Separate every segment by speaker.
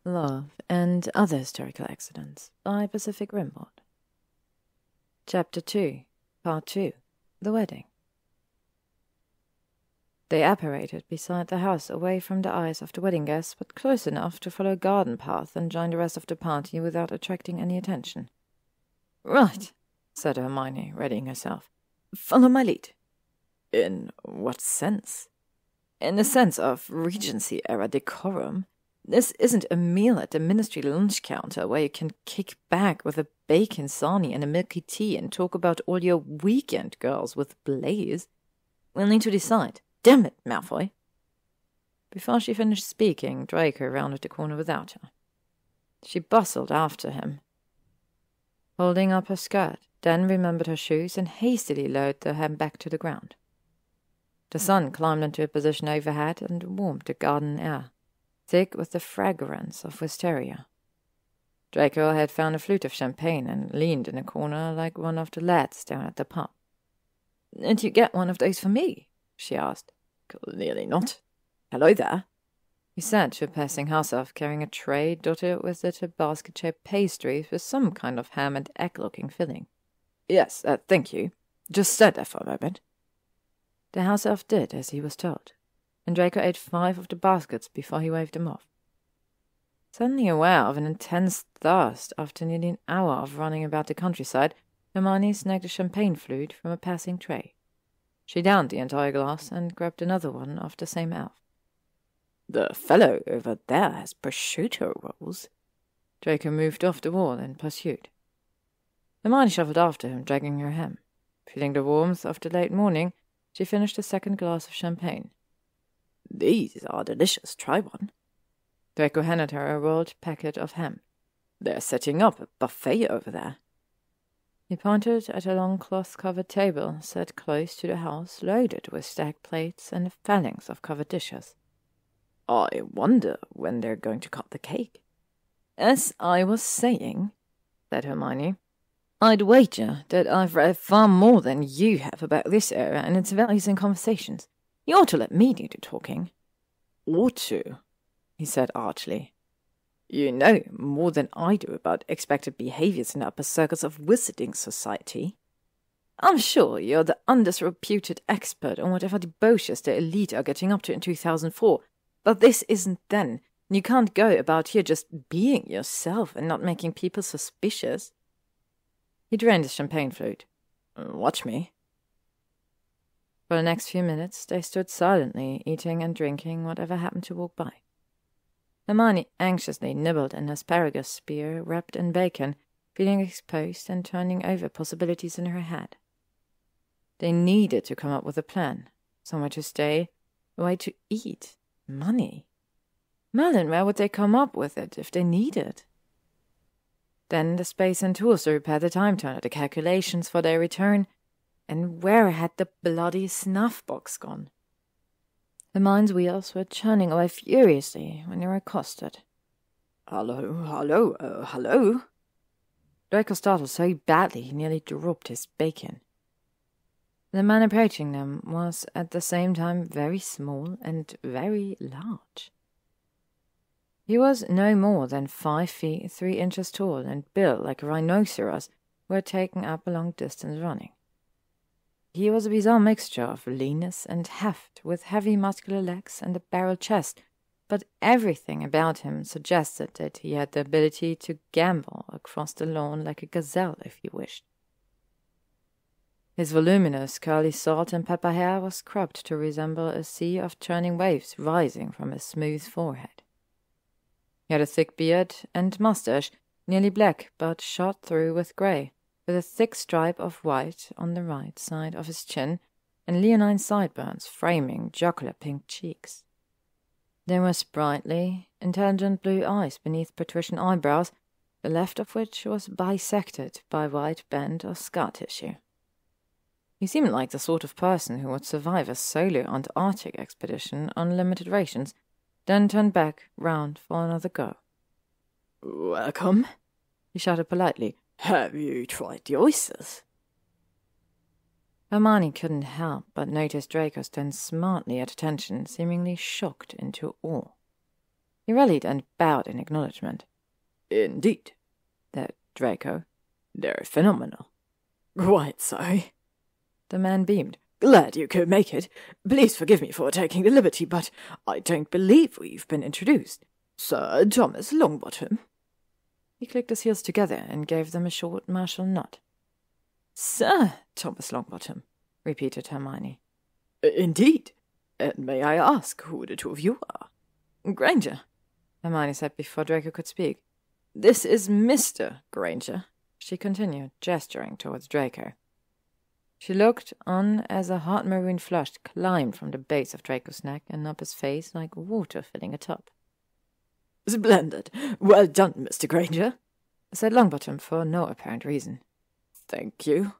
Speaker 1: Love, and Other Historical Accidents by PacificRimbaud. Chapter 2, Part 2, The Wedding. They apparated beside the house, away from the eyes of the wedding guests, but close enough to follow a garden path and join the rest of the party without attracting any attention. "Right," said Hermione, readying herself. "Follow my lead." "In what sense?" "In the sense of Regency-era decorum. This isn't a meal at the ministry lunch counter where you can kick back with a bacon sarnie and a milky tea and talk about all your weekend girls with Blaze. We'll need to decide. Damn it, Malfoy." Before she finished speaking, Draco rounded the corner without her. She bustled after him, holding up her skirt, then remembered her shoes and hastily lowered the hem back to the ground. The sun climbed into a position overhead and warmed the garden air, thick with the fragrance of wisteria. Draco had found a flute of champagne and leaned in a corner like one of the lads down at the pub. "Did you get one of those for me?" she asked. "Clearly not. Hello there," he said to a passing housewife carrying a tray dotted with little basket-shaped pastries with some kind of ham and egg-looking filling. "Yes, thank you. Just stand there for a moment." The housewife did as he was told, and Draco ate 5 of the baskets before he waved them off. Suddenly aware of an intense thirst after nearly an hour of running about the countryside, Hermione snagged a champagne flute from a passing tray. She downed the entire glass and grabbed another one of the same elf. "The fellow over there has prosciutto rolls." Draco moved off the wall in pursuit. Hermione shuffled after him, dragging her hem. Feeling the warmth of the late morning, she finished a second glass of champagne. "These are delicious. Try one." Draco handed her a rolled packet of ham. "They're setting up a buffet over there." He pointed at a long cloth-covered table set close to the house, loaded with stacked plates and a phalanx of covered dishes. "I wonder when they're going to cut the cake." "As I was saying," said Hermione, "I'd wager that I've read far more than you have about this era and its values and conversations. You ought to let me do the talking." "Ought to," he said archly. "You know more than I do about expected behaviors in the upper circles of wizarding society." "I'm sure you're the undisreputed expert on whatever debauches the elite are getting up to in 2004, but this isn't then, and you can't go about here just being yourself and not making people suspicious." He drained his champagne flute. "Watch me." For the next few minutes they stood silently, eating and drinking whatever happened to walk by. Hermione anxiously nibbled an asparagus spear wrapped in bacon, feeling exposed and turning over possibilities in her head. They needed to come up with a plan. Somewhere to stay, a way to eat, money. Merlin, where would they come up with it if they needed? Then the space and tools to repair the time turner, the calculations for their return, and where had the bloody snuff box gone? The mind's wheels were churning away furiously when they were accosted. Hello. Draco startled so badly he nearly dropped his bacon. The man approaching them was at the same time very small and very large. He was no more than 5 feet 3 inches tall and built like a rhinoceros who had taken up a long distance running. He was a bizarre mixture of leanness and heft, with heavy muscular legs and a barrel chest, but everything about him suggested that he had the ability to gambol across the lawn like a gazelle if he wished. His voluminous curly salt and pepper hair was scrubbed to resemble a sea of churning waves rising from his smooth forehead. He had a thick beard and mustache, nearly black but shot through with grey, with a thick stripe of white on the right side of his chin and leonine sideburns framing jocular pink cheeks. There were sprightly, intelligent blue eyes beneath patrician eyebrows, the left of which was bisected by a white band of scar tissue. He seemed like the sort of person who would survive a solo Antarctic expedition on limited rations, then turn back round for another go. "Welcome," he shouted politely. "Have you tried the oysters?" Hermione couldn't help but notice Draco stand smartly at attention, seemingly shocked into awe. He rallied and bowed in acknowledgment.
Speaker 2: "Indeed,"
Speaker 1: said Draco.
Speaker 2: "They're phenomenal." "Quite so."
Speaker 1: The man beamed.
Speaker 2: "Glad you could make it. Please forgive me for taking the liberty, but I don't believe we've been introduced. Sir Thomas Longbottom."
Speaker 1: He clicked his heels together and gave them a short martial nod. "Sir Thomas Longbottom," repeated Hermione.
Speaker 2: "Indeed. And may I ask who the two of you are?"
Speaker 1: "Granger," Hermione said before Draco could speak. "This is Mr. Granger," she continued, gesturing towards Draco. She looked on as a hot maroon flush climbed from the base of Draco's neck and up his face like water filling a tub.
Speaker 2: "Splendid. Well done, Mr. Granger,"
Speaker 1: said Longbottom for no apparent reason.
Speaker 2: "Thank you."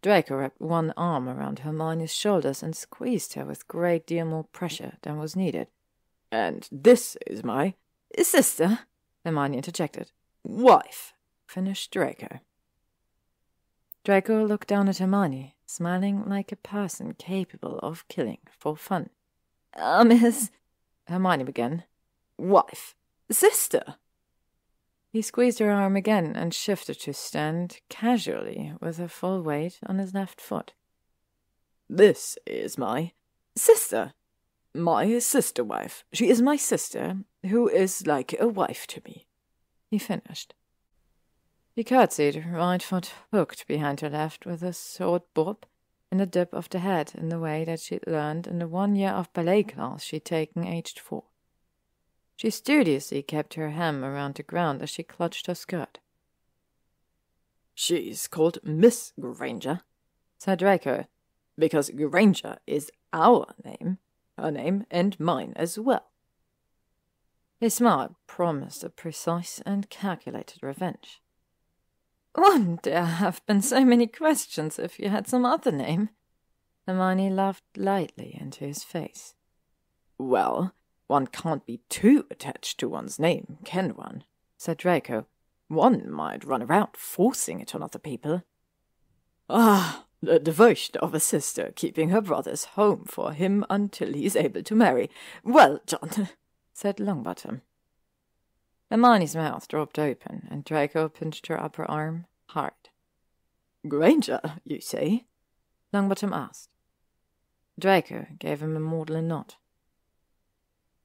Speaker 1: Draco wrapped one arm around Hermione's shoulders and squeezed her with a great deal more pressure than was needed.
Speaker 2: "And this is my
Speaker 1: sister," Hermione interjected.
Speaker 2: "Wife,"
Speaker 1: finished Draco. Draco looked down at Hermione, smiling like a person capable of killing for fun.
Speaker 2: Miss..."
Speaker 1: Hermione began.
Speaker 2: "Wife. Sister."
Speaker 1: He squeezed her arm again and shifted to stand casually with her full weight on his left foot.
Speaker 2: "This is my sister. My sister-wife. She is my sister, who is like a wife to me,"
Speaker 1: he finished. He curtsied, right foot hooked behind her left with a short bob and a dip of the head in the way that she'd learned in the 1 year of ballet class she'd taken aged 4. She studiously kept her hem around the ground as she clutched her skirt.
Speaker 2: "She's called Miss Granger,"
Speaker 1: said Draco,
Speaker 2: "because Granger is our name, her name and mine as well."
Speaker 1: His smile promised a precise and calculated revenge. "Wouldn't there have been so many questions if you had some other name?" Hermione laughed lightly into his face.
Speaker 2: "Well, one can't be too attached to one's name, can one?"
Speaker 1: said Draco.
Speaker 2: "One might run around forcing it on other people." "Ah, the devotion of a sister keeping her brothers home for him until he's able to marry. Well done,"
Speaker 1: said Longbottom. Hermione's mouth dropped open, and Draco pinched her upper arm hard.
Speaker 2: "Granger, you say?"
Speaker 1: Longbottom asked. Draco gave him a maudlin nod.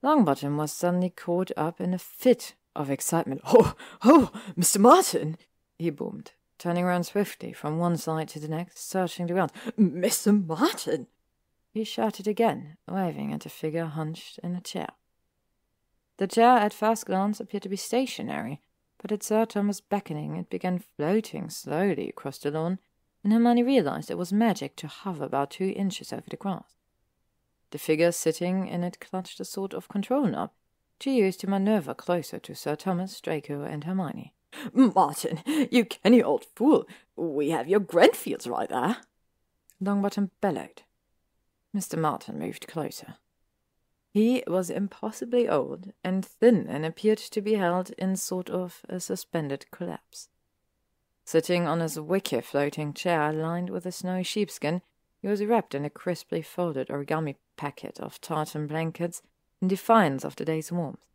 Speaker 1: Longbottom was suddenly caught up in a fit of excitement.
Speaker 2: "Oh, Mr. Martin!"
Speaker 1: he boomed, turning around swiftly from one side to the next, searching the ground.
Speaker 2: "Mr. Martin!"
Speaker 1: he shouted again, waving at a figure hunched in a chair. The chair at first glance appeared to be stationary, but at Sir Thomas' beckoning it began floating slowly across the lawn, and Hermione realized it was magic to hover about 2 inches over the grass. The figure sitting in it clutched a sort of control knob, to use to maneuver closer to Sir Thomas, Draco, and Hermione.
Speaker 2: "Martin, you canny old fool! We have your Grenfields right there!"
Speaker 1: Longbottom bellowed. Mr. Martin moved closer. He was impossibly old and thin and appeared to be held in sort of a suspended collapse. Sitting on his wicker floating chair lined with a snowy sheepskin, he was wrapped in a crisply folded origami packet of tartan blankets in defiance of the day's warmth.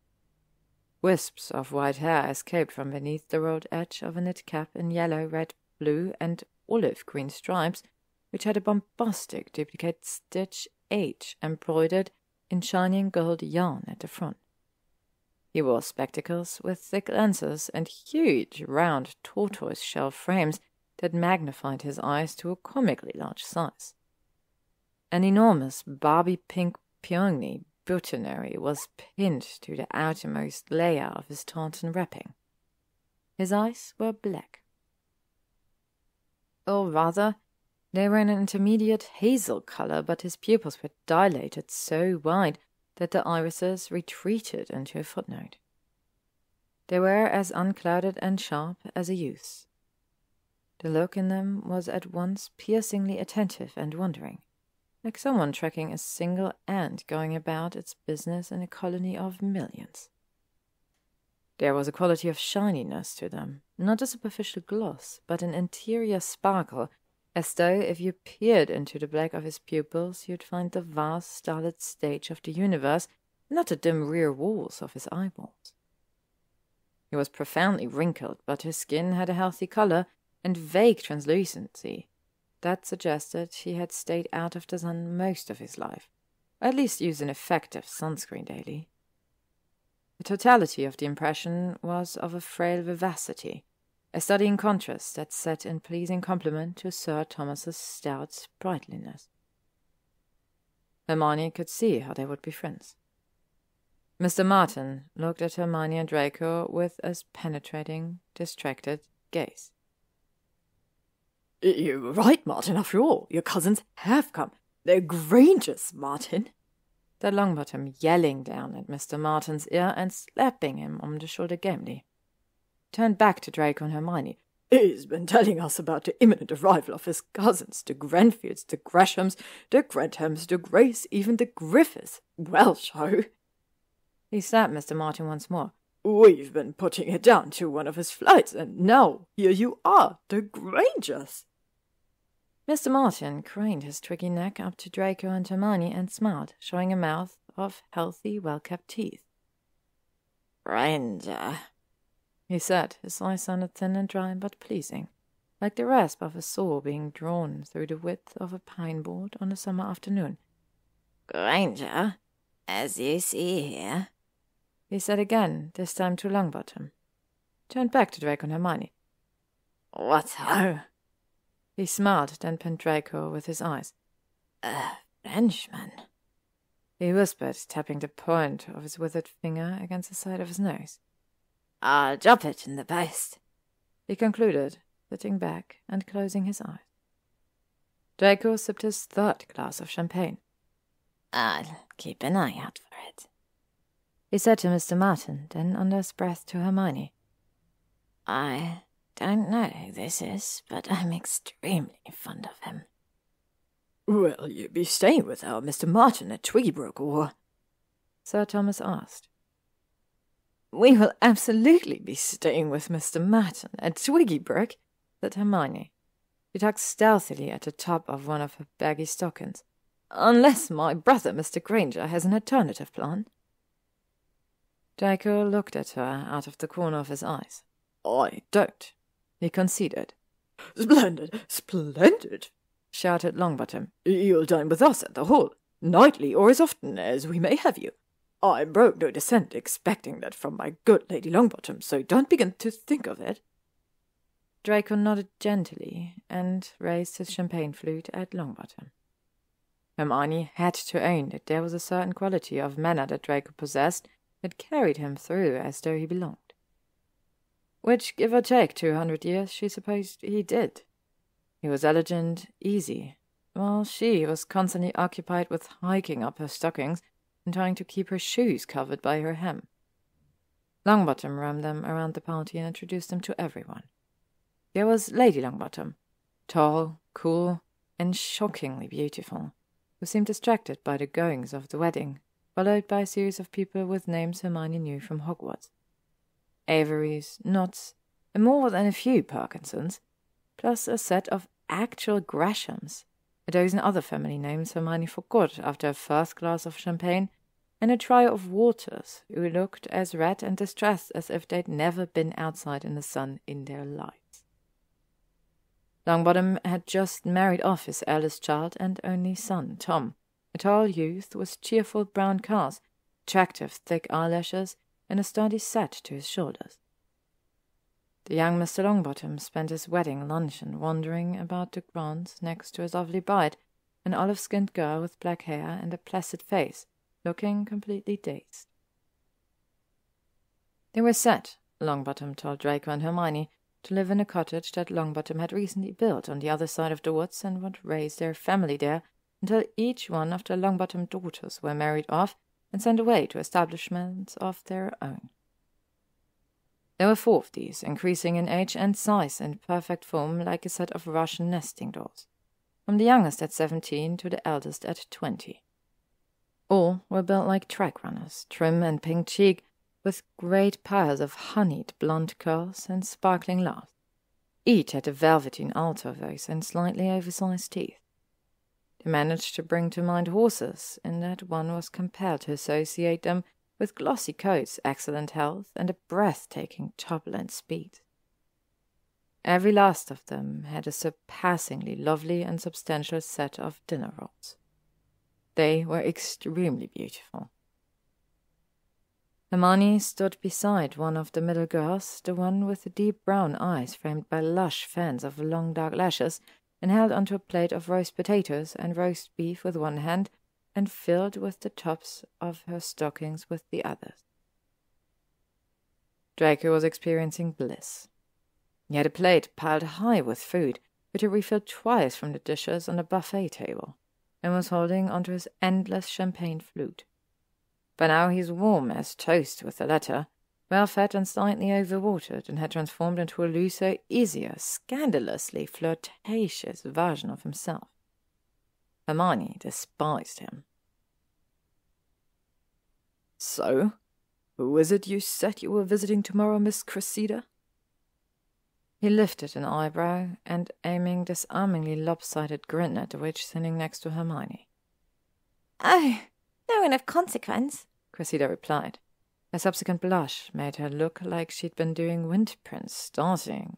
Speaker 1: Wisps of white hair escaped from beneath the rolled edge of a knit cap in yellow, red, blue, and olive-green stripes, which had a bombastic duplicate stitch H embroidered in shining gold yarn at the front. He wore spectacles with thick lenses and huge, round tortoise-shell frames that magnified his eyes to a comically large size. An enormous Barbie-pink peony buttonary was pinned to the outermost layer of his tartan wrapping. His eyes were black. Or rather, they were an intermediate hazel color, but his pupils were dilated so wide that the irises retreated into a footnote. They were as unclouded and sharp as a youth's. The look in them was at once piercingly attentive and wondering, like someone tracking a single ant going about its business in a colony of millions. There was a quality of shininess to them, not a superficial gloss, but an interior sparkle, as though if you peered into the black of his pupils you'd find the vast starlit stage of the universe not the dim rear walls of his eyeballs. He was profoundly wrinkled, but his skin had a healthy color and vague translucency that suggested he had stayed out of the sun most of his life, or at least used an effective sunscreen daily. The totality of the impression was of a frail vivacity, a study in contrast that set in pleasing complement to Sir Thomas's stout sprightliness. Hermione could see how they would be friends. Mr. Martin looked at Hermione and Draco with a penetrating, distracted gaze.
Speaker 2: "You were right, Martin, after all. Your cousins have come. They're Grangers, Martin,"
Speaker 1: said Longbottom, yelling down at Mr. Martin's ear and slapping him on the shoulder gamely. Turned back to Draco and Hermione.
Speaker 2: "He's been telling us about the imminent arrival of his cousins, the Grenfields, the Greshams, the Grenthams, the Greys, even the Griffiths. Welsh, ho!"
Speaker 1: He slapped Mr. Martin once more.
Speaker 2: "We've been putting it down to one of his flights, and now here you are, the Grangers."
Speaker 1: Mr. Martin craned his tricky neck up to Draco and Hermione and smiled, showing a mouth of healthy, well-kept teeth.
Speaker 2: "Granger,"
Speaker 1: he said. His voice sounded thin and dry, but pleasing, like the rasp of a saw being drawn through the width of a pine board on a summer afternoon.
Speaker 2: "Granger, as you see here,"
Speaker 1: he said again, this time to Longbottom. Turned back to Draco and Hermione.
Speaker 2: "What ho?"
Speaker 1: He smiled, then pinned Draco with his eyes.
Speaker 2: "A Frenchman,"
Speaker 1: he whispered, tapping the point of his withered finger against the side of his nose.
Speaker 2: "I'll drop it in the post,"
Speaker 1: he concluded, sitting back and closing his eyes. Draco sipped his third glass of champagne.
Speaker 2: "I'll keep an eye out for it,"
Speaker 1: he said to Mr. Martin, then under his breath to Hermione.
Speaker 2: "I don't know who this is, but I'm extremely fond of him." "Will you be staying with our Mr. Martin at Twiggybrook, or?"
Speaker 1: Sir Thomas asked.
Speaker 2: "We will absolutely be staying with Mr. Martin at Twiggybrook,"
Speaker 1: said Hermione. She tugged stealthily at the top of one of her baggy stockings. "Unless my brother, Mr. Granger, has an alternative plan." Draco looked at her out of the corner of his eyes.
Speaker 2: "I don't,"
Speaker 1: he conceded.
Speaker 2: "Splendid, splendid,"
Speaker 1: shouted Longbottom.
Speaker 2: "You'll dine with us at the Hall, nightly or as often as we may have you. I broke no descent expecting that from my good Lady Longbottom, so don't begin to think of it."
Speaker 1: Draco nodded gently and raised his champagne flute at Longbottom. Hermione had to own that there was a certain quality of manner that Draco possessed that carried him through as though he belonged. Which, give or take 200 years, she supposed he did. He was elegant, easy, while she was constantly occupied with hiking up her stockings and trying to keep her shoes covered by her hem. Longbottom roamed them around the party and introduced them to everyone. There was Lady Longbottom, tall, cool, and shockingly beautiful, who seemed distracted by the goings of the wedding, followed by a series of people with names Hermione knew from Hogwarts. Averys, Knotts, and more than a few Parkinsons, plus a set of actual Greshams, a dozen other family names Hermione forgot after her first glass of champagne, and a trio of Walters who looked as red and distressed as if they'd never been outside in the sun in their lives. Longbottom had just married off his eldest child and only son, Tom, a tall youth with cheerful brown curls, attractive thick eyelashes, and a sturdy set to his shoulders. The young Mr. Longbottom spent his wedding luncheon wandering about the grounds next to his lovely bride, an olive-skinned girl with black hair and a placid face, looking completely dazed. They were set, Longbottom told Draco and Hermione, to live in a cottage that Longbottom had recently built on the other side of the woods and would raise their family there until each one of the Longbottom daughters were married off and sent away to establishments of their own. There were 4 of these, increasing in age and size and perfect form like a set of Russian nesting dolls, from the youngest at 17 to the eldest at 20. All were built like track runners, trim and pink-cheeked, with great piles of honeyed blonde curls and sparkling laughs. Each had a velveteen alto voice and slightly oversized teeth. They managed to bring to mind horses, in that one was compelled to associate them with glossy coats, excellent health, and a breathtaking turbulent speed. Every last of them had a surpassingly lovely and substantial set of dinner rolls. They were extremely beautiful. Hermione stood beside one of the middle girls, the one with the deep brown eyes framed by lush fans of long dark lashes, and held onto a plate of roast potatoes and roast beef with one hand, and filled with the tops of her stockings with the others. Draco was experiencing bliss. He had a plate piled high with food, which he refilled twice from the dishes on the buffet table, and was holding onto his endless champagne flute. By now he was warm as toast with the latter, well-fed and slightly overwatered, and had transformed into a looser, easier, scandalously flirtatious version of himself. Hermione despised him.
Speaker 2: "So, who is it you said you were visiting tomorrow, Miss Cressida?"
Speaker 1: He lifted an eyebrow, and aiming disarmingly lopsided grin at the witch sitting next to Hermione.
Speaker 3: "Oh, no one of consequence,"
Speaker 1: Cressida replied. A subsequent blush made her look like she'd been doing wind prints, starting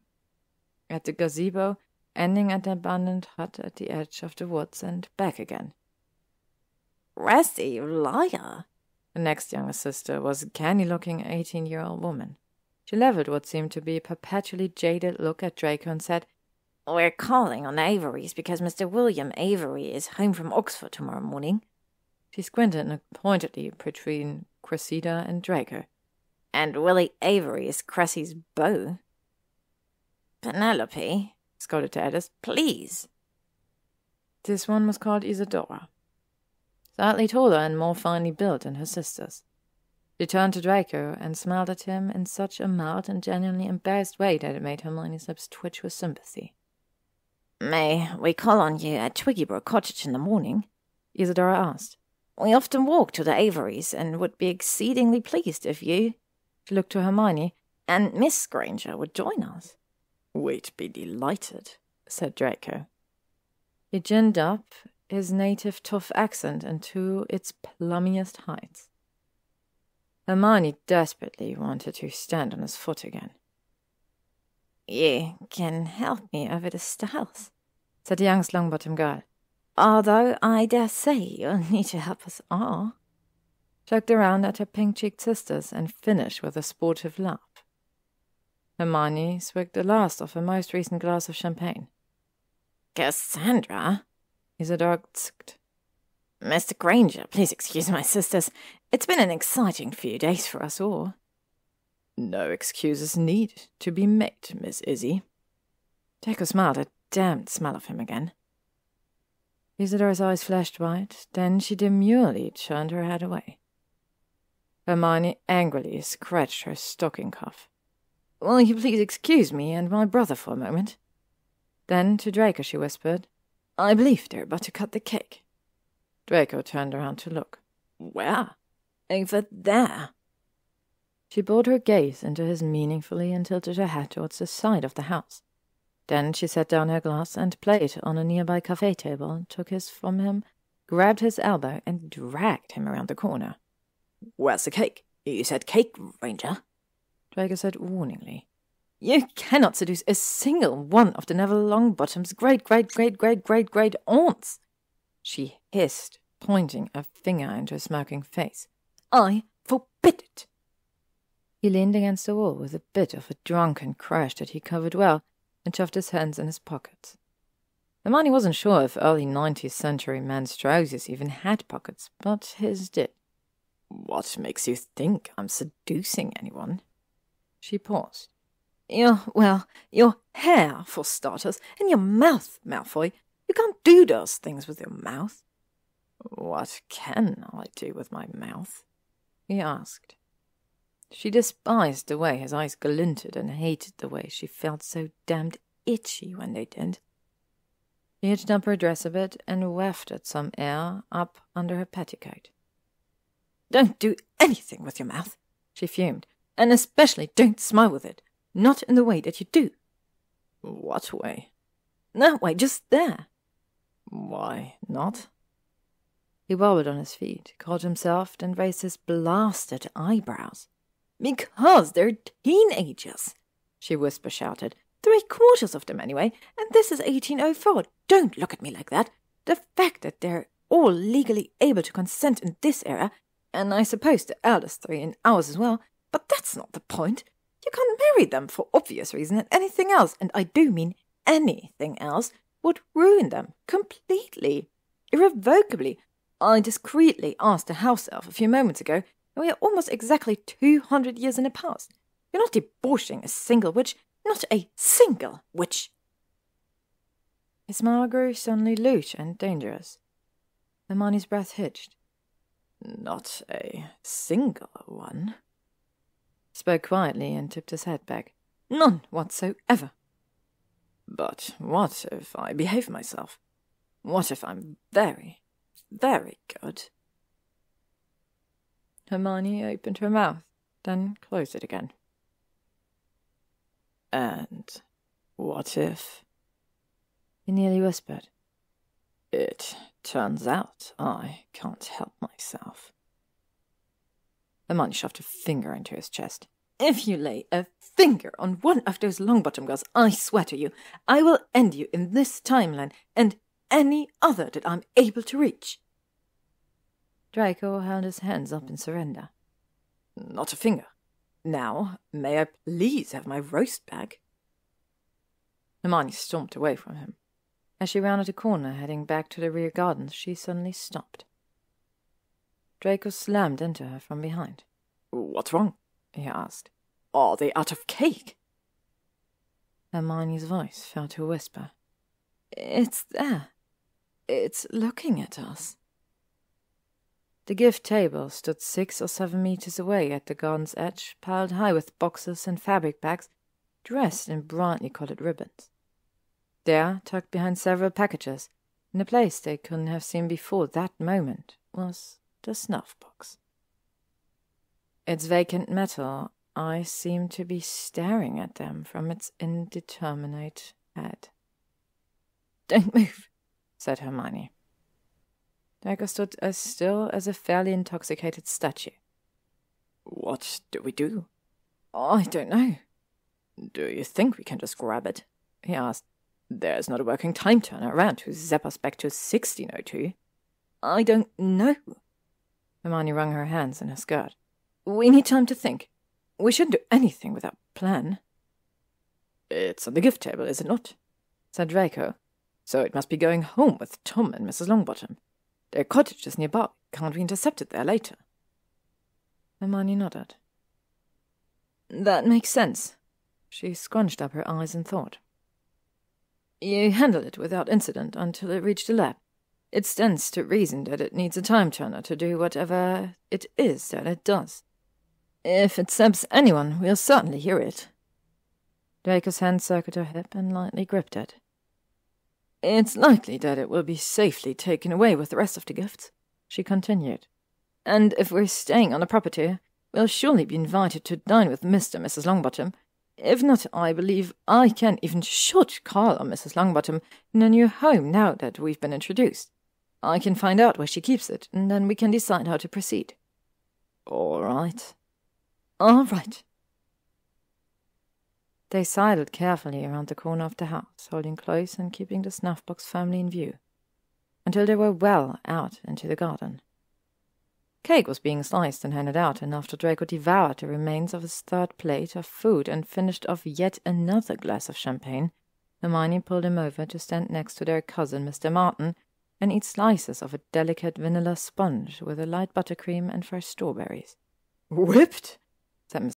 Speaker 1: at the gazebo, ending at the abandoned hut at the edge of the woods, and back again.
Speaker 3: "Rusty, you liar!"
Speaker 1: The next younger sister was a canny-looking 18-year-old woman. She levelled what seemed to be a perpetually jaded look at Draco and said,
Speaker 3: "We're calling on the Averys because Mr. William Avery is home from Oxford tomorrow morning."
Speaker 1: She squinted pointedly between Cressida and Draco.
Speaker 3: "And Willie Avery is Cressy's beau." "Penelope,"
Speaker 1: scolded the eldest,
Speaker 3: "please."
Speaker 1: This one was called Isadora, slightly taller and more finely built than her sisters. She turned to Draco and smiled at him in such a mild and genuinely embarrassed way that it made Hermione's lips twitch with sympathy.
Speaker 3: "May we call on you at Twiggybrook Cottage in the morning?"
Speaker 1: Isadora asked.
Speaker 3: "We often walk to the Averys and would be exceedingly pleased if you—"
Speaker 1: She looked to Hermione.
Speaker 3: "And Miss Granger would join us."
Speaker 2: "We'd be delighted," said Draco.
Speaker 1: He ginned up his native tough accent into its plummiest heights. Hermione desperately wanted to stand on his foot again.
Speaker 3: "You can help me over the stiles,"
Speaker 1: said the youngest Longbottom girl.
Speaker 3: "Although I dare say you'll need to help us all."
Speaker 1: She looked around at her pink-cheeked sisters and finished with a sportive laugh. Hermione swigged the last of her most recent glass of champagne.
Speaker 3: "Cassandra,"
Speaker 1: Isadora tsked.
Speaker 3: "Mr. Granger, please excuse my sisters. It's been an exciting few days for us all."
Speaker 2: "No excuses need to be made, Miss Izzy."
Speaker 1: Draco smiled a damned smell of him again. Isadora's eyes flashed white, then she demurely turned her head away. Hermione angrily scratched her stocking cuff. "Will you please excuse me and my brother for a moment?" Then to Draco she whispered, "I believe they're about to cut the cake." Draco turned around to look.
Speaker 2: "Where?"
Speaker 1: "Over there." She bored her gaze into his meaningfully and tilted her head towards the side of the house. Then she set down her glass and plate on a nearby cafe table, took his from him, grabbed his elbow, and dragged him around the corner.
Speaker 2: "Where's the cake? You said cake, Ranger,"
Speaker 1: Draco said warningly. "You cannot seduce a single one of the Neville Longbottom's great-great-great-great-great-great-aunts," she hissed, pointing a finger into his smirking face. "I forbid it." He leaned against the wall with a bit of a drunken crash that he covered well, and shoved his hands in his pockets. Hermione wasn't sure if early 19th century men's trousers even had pockets, but his did.
Speaker 2: "What makes you think I'm seducing anyone?"
Speaker 1: She paused.
Speaker 2: Your hair, for starters, and your mouth, Malfoy. You can't do those things with your mouth." "What can I do with my mouth?" he asked. She despised the way his eyes glinted and hated the way she felt so damned itchy when they did. She hitched up her dress a bit and wafted some air up under her petticoat. "Don't do anything with your mouth," she fumed, "and especially don't smile with it. Not in the way that you do." "What way?" "That way, just there." Why not?
Speaker 1: He wobbled on his feet, caught himself, and raised his blasted eyebrows.
Speaker 3: Because they're teenagers, she whisper-shouted. 3/4 of them, anyway, and this is 1804. Don't look at me like that. The fact that they're all legally able to consent in this era, and I suppose the eldest 3 in ours as well, but that's not the point. You can't marry them for obvious reason, and anything else, and I do mean anything else, would ruin them completely, irrevocably. I discreetly asked the house elf a few moments ago, and we are almost exactly 200 years in the past. You're not debauching a single witch, not a single witch.
Speaker 1: His smile grew suddenly lewd and dangerous. Hermione's breath hitched.
Speaker 2: Not a single one.
Speaker 1: He spoke quietly and tipped his head back.
Speaker 3: None whatsoever.
Speaker 2: But what if I behave myself? What if I'm very, very good?
Speaker 1: Hermione opened her mouth, then closed it again.
Speaker 2: And what if...
Speaker 1: He nearly whispered.
Speaker 2: It turns out I can't help myself.
Speaker 1: Hermione shoved a finger into his chest.
Speaker 3: If you lay a finger on one of those Longbottom girls, I swear to you, I will end you in this timeline and any other that I'm able to reach.
Speaker 1: Draco held his hands up in surrender.
Speaker 2: Not a finger. Now, may I please have my roast bag?
Speaker 1: Hermione stomped away from him. As she rounded a corner heading back to the rear gardens, she suddenly stopped. Draco slammed into her from behind.
Speaker 2: What's wrong? He asked. Are they out of cake?
Speaker 1: Hermione's voice fell to a whisper.
Speaker 3: It's there. It's looking at us.
Speaker 1: The gift table stood 6 or 7 meters away at the garden's edge, piled high with boxes and fabric bags, dressed in brightly colored ribbons. There, tucked behind several packages, in a place they couldn't have seen before that moment, was the snuff box. Its vacant metal eye seemed to be staring at them from its indeterminate head.
Speaker 3: Don't move,
Speaker 1: said Hermione. Draco stood as still as a fairly intoxicated statue.
Speaker 2: What do we do?
Speaker 3: I don't know.
Speaker 2: Do you think we can just grab it? He asked. There's not a working time turner around to zap us back to 1602.
Speaker 3: I don't know.
Speaker 1: Hermione wrung her hands in her skirt.
Speaker 3: We need time to think. We shouldn't do anything without plan.
Speaker 2: It's on the gift table, is it not?
Speaker 1: Said Draco.
Speaker 2: So it must be going home with Tom and Mrs. Longbottom. Their cottage is nearby. Can't we intercept it there later?
Speaker 1: Hermione nodded.
Speaker 3: That makes sense.
Speaker 1: She scrunched up her eyes in thought.
Speaker 3: You handle it without incident until it reached the lab. It stands to reason that it needs a time turner to do whatever it is that it does. If it saps anyone, we'll certainly hear it.
Speaker 1: Draco's hand circled her hip and lightly gripped it.
Speaker 3: It's likely that it will be safely taken away with the rest of the gifts, she continued. And if we're staying on the property, we'll surely be invited to dine with Mr. and Mrs. Longbottom. If not, I believe I can, even should, call on Mrs. Longbottom in her new home now that we've been introduced. I can find out where she keeps it, and then we can decide how to proceed.
Speaker 2: All right.
Speaker 3: All right.
Speaker 1: They sidled carefully around the corner of the house, holding close and keeping the snuff-box firmly in view, until they were well out into the garden. Cake was being sliced and handed out, and after Draco devoured the remains of his third plate of food and finished off yet another glass of champagne, Hermione pulled him over to stand next to their cousin Mr. Martin and eat slices of a delicate vanilla sponge with a light buttercream and fresh strawberries.
Speaker 2: "Whipped?" said Mr.